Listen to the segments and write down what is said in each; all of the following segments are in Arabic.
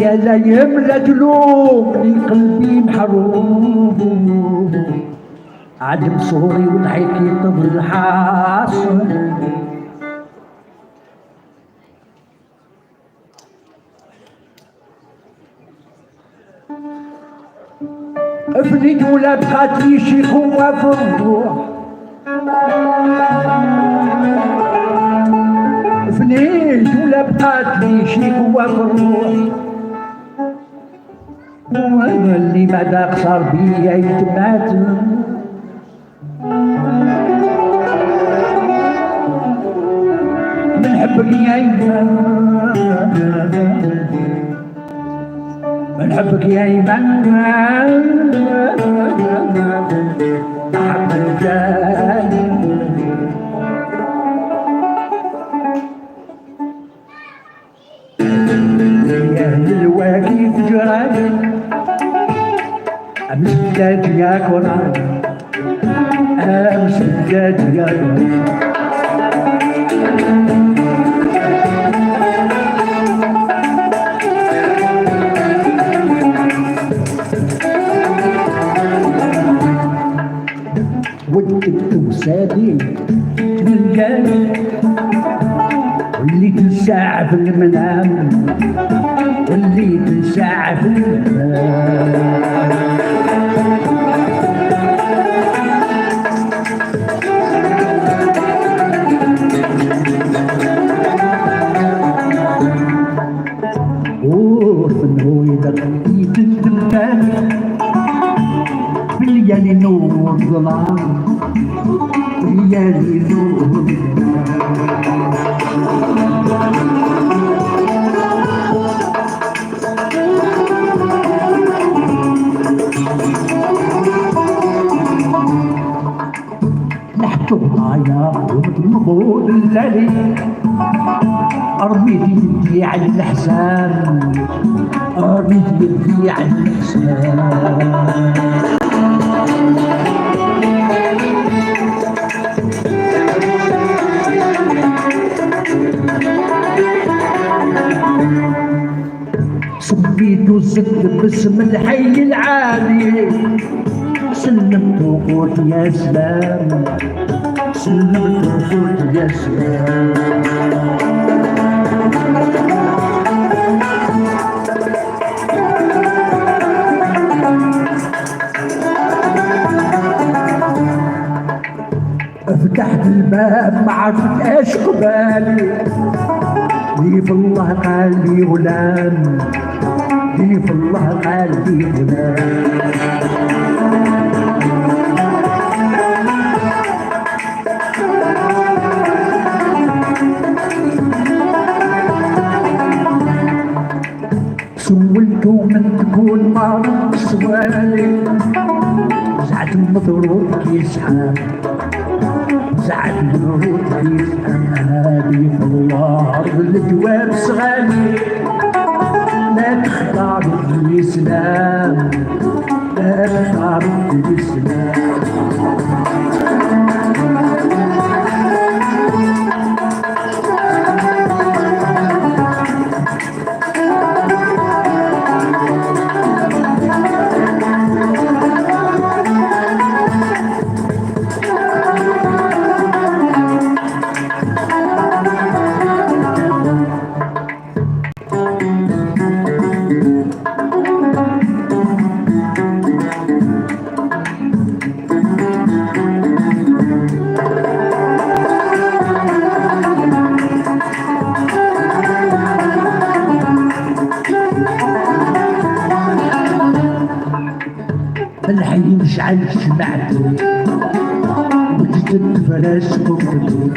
يا لايم لا تلومني قلبي محروم عاد بصوري وضحكي طفل حاصل افنيت ولا بقات لي شي قوة في الروح فنيت ولا بقات لي شي قوة في الروح وانا اللي بعدا خسر بيا يتماتم نحبك يا ايمن نحبك يا ايمن حق الرجال يا الواقي في جرالي امس بدات يا كوران امس بدات يا كوران ودك توسادي تلقاني واللي تنساع في المنام واللي تنساع في المنام وفنو يدقي تلقاني بالليالي نور الظلام بالليالي نور الظلام نحكوا معايا ونطلبوا الليالي ارميت يدي على الاحزان ارميت يدي على الاحزان صبيت وزدت باسم الحي العالي سلمت وقلت يا سلام سلمت وقلت يا سلام فتحت الباب ما عرفت ايش قبالي ليف الله قال لي غلام ليف الله قال لي غلام سولتو من تكون معروف سوالي زعت المضروب يسحب زعت المضروب يسحب هادي في الله أرض الجواب صغالي لا تختاروا الإسلام لا تختاروا الإسلام الحي نشعل سمعتو وجدت فراس قبتو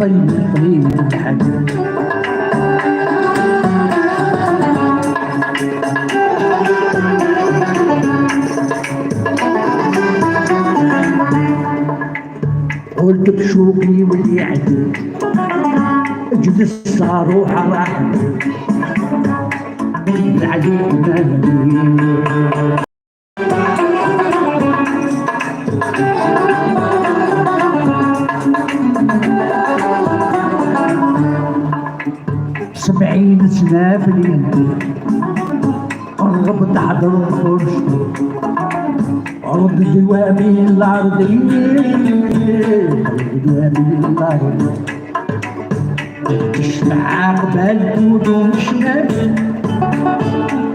طيب طيب الحديد قلت بشوقي واللي عديت اجلس صاروح راحتي العديد ما جلسنا في اليد قرب تحضر الفرش رد دوامي الأرضي رد دوامي الأرضي تشمع قبل ودوشنا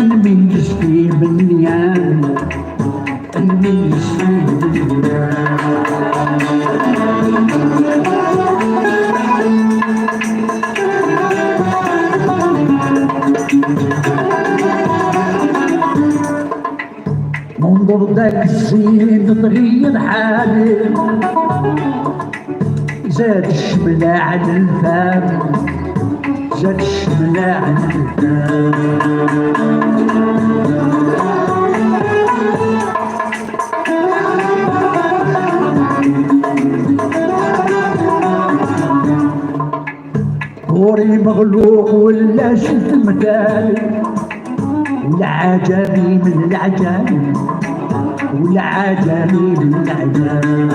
الميز فيه بالنيام الميز فيه بالنيام منظر ذاك الزين تغير حالي زاد الشملة على الفم زاد الشملة على الفم غوري مغلوق ولا شفت مدالي والعجبي من العجب والعجبي من العجب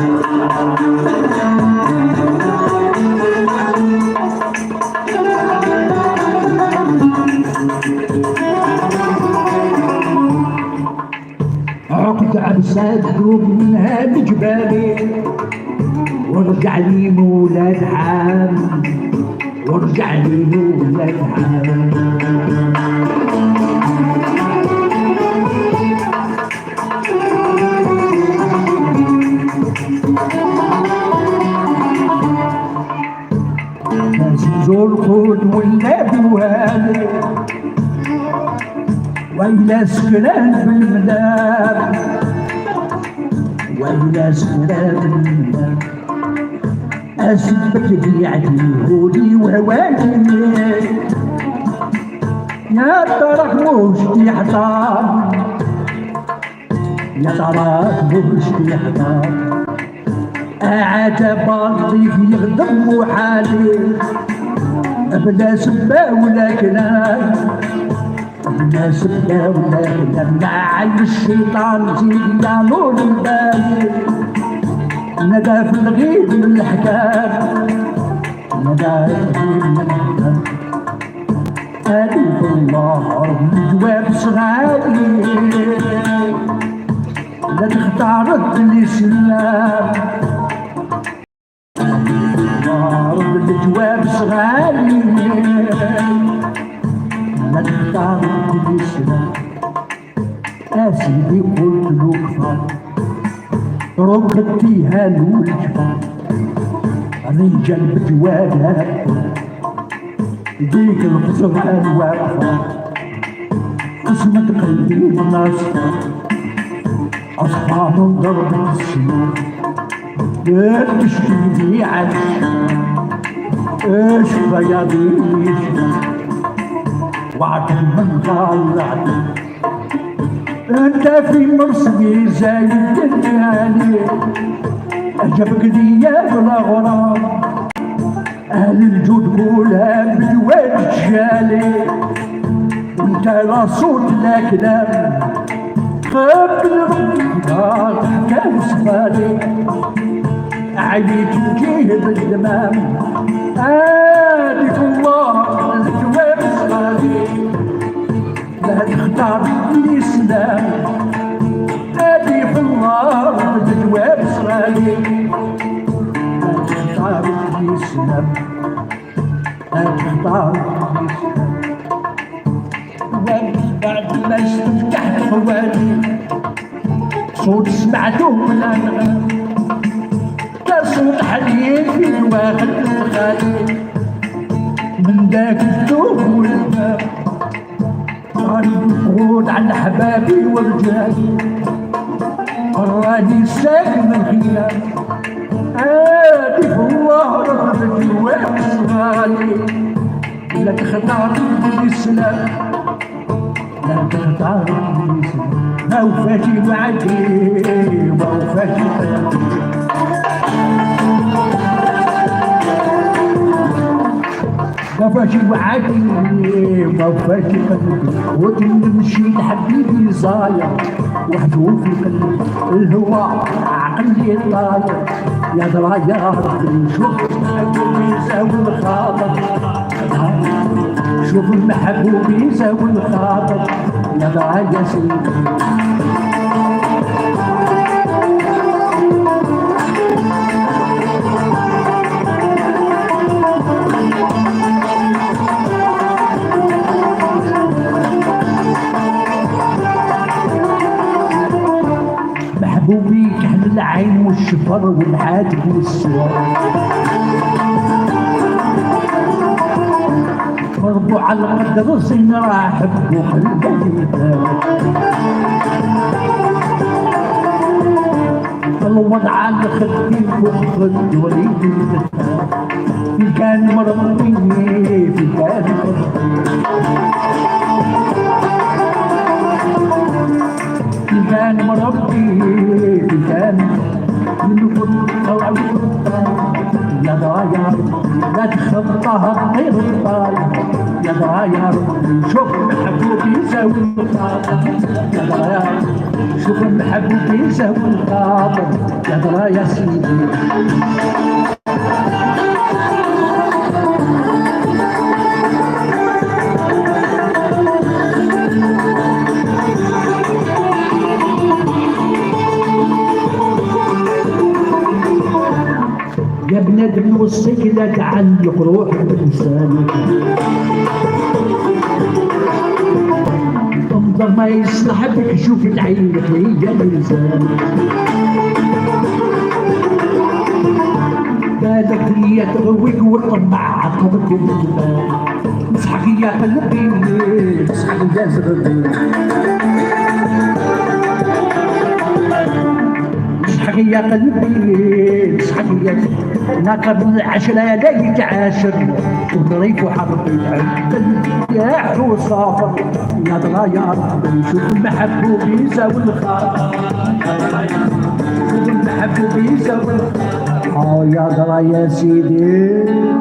عقد عبسات قلوب من هاد جبالي ورجع لي مولاد حام ورجع لي مولاد حام زول خود ولا بوالي ويلا سكران في المدار ويلا سكران في المدار أسبك بيعدي هولي وهواني يا تراك مش تحضر يا تراك مش تحضر عاد بالضيف يخدم وحالي بلا سبة ولا كلام بلا سبة ولا كلام مع الشيطان زيد يا نور البالي ندى في الغيب من الحكام ندى في الغيب من الحكام ألف الله رب الجواب صغاري لا تختارت الإسلام رب الجواب صغاري لا تختارت الإسلام أسيدي قلت له كفار ركبتيها والجبال رجال بجوالها ديك القصران واقفة قسمة قلبي مناصفة أصحاب ضربة السيوف لا تشتري عش ايش بياضيش وعد من طلعت انت في مرسلي زايد الدنيا عجبك دياب الاغرام اهل الجود قولها بالواد الجالي انت لا صوت لا كلام قبل كان صفالي عينيك تجيه بالدمام هاديك الله الجواب صغالي لا تختار الإسلام هادي في الله الجواب صغالي لا تختار الإسلام لا تختار الإسلام بعد ما استفتحت خوالي صوت سمعته من الأنغام صوت حديد في الواخد الخالي من ذاك الثوب والباب صاري بفرود على حبابي ورجالي راني ساكن الخيام عادي في الله رب الجواب صغالي لا تختار بالإسلام لا تختار بالإسلام ما وفاتي وعدي ما وفاتي وعدي ما فاشي وعدي ما فاشي قلبي وتمشي حبيبي صاير وحده في قلبي الهوى عقلي طاير يا درايا شوف حبيبي يساوي الخاطر شوف المحبوب يساوي الخاطر يا ضاع يا سيدي. محبوبي كحل العين والشفر والعاتب والسوار، فرضوا على القدر زين راح بقلبي الوضع الخدي وخد وليد في كان مرضي في كان كان مربي في كان من طلع يا ضايع لا تخطاها غير الطال يا ضايع شوف المحبوب يساوي الخاطر يا ضايع شوف المحبوب يساوي الخاطر يا ضايع سيدي. يا بنادم نوصيك لا تعلق روحك بإنسانك، انظر ما يصلح بك شوف العين هي الإنسان، بالك هي تغويك وتطمع عقبك الجبال، اصحك يا قلبي اصحك يا صغري اصحك يا قلبي اصحك يا ناقب العشرة لا يتعاشر وظريف وحرب يا حو صافر يا ضرا يا ربي شوف المحبوب يساوي الخاطر شوف المحبوب يساوي الخاطر يا ضرا يا سيدي.